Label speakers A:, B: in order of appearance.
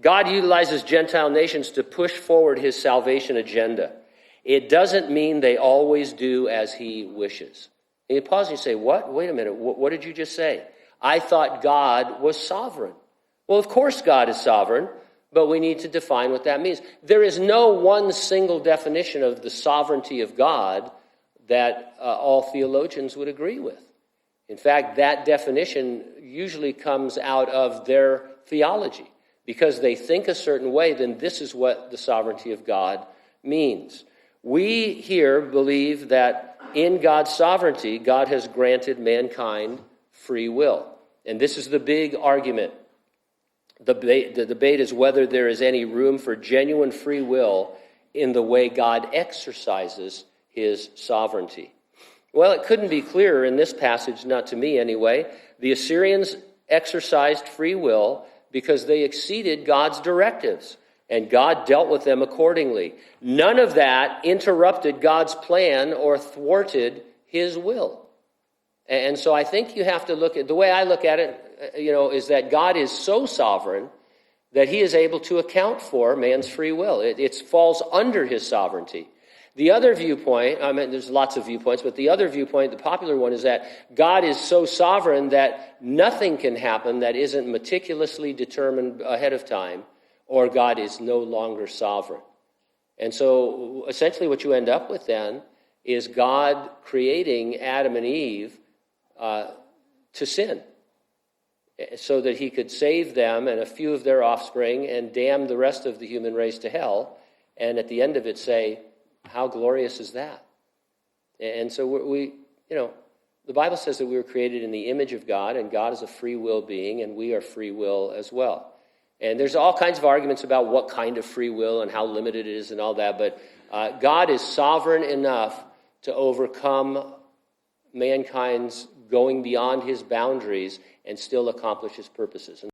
A: God utilizes Gentile nations to push forward his salvation agenda. It doesn't mean they always do as he wishes. And you pause and you say, what? Wait a minute, what did you just say? I thought God was sovereign. Well, of course God is sovereign, but we need to define what that means. There is no one single definition of the sovereignty of God that all theologians would agree with. In fact, that definition usually comes out of their theology. Because they think a certain way, then this is what the sovereignty of God means. We here believe that in God's sovereignty, God has granted mankind free will. And this is the big argument. The debate is whether there is any room for genuine free will in the way God exercises his sovereignty. Well, it couldn't be clearer in this passage, not to me anyway. The Assyrians exercised free will because they exceeded God's directives, and God dealt with them accordingly. None of that interrupted God's plan or thwarted his will. And so I think you have to look at, the way I look at it, is that God is so sovereign that he is able to account for man's free will. It falls under his sovereignty. The other viewpoint, there's lots of viewpoints, but the other viewpoint, the popular one, is that God is so sovereign that nothing can happen that isn't meticulously determined ahead of time, or God is no longer sovereign. And so essentially what you end up with then is God creating Adam and Eve to sin so that he could save them and a few of their offspring and damn the rest of the human race to hell, and at the end of it say, how glorious is that? And so the Bible says that we were created in the image of God, and God is a free will being, and we are free will as well. And there's all kinds of arguments about what kind of free will and how limited it is and all that, but God is sovereign enough to overcome mankind's going beyond his boundaries and still accomplish his purposes.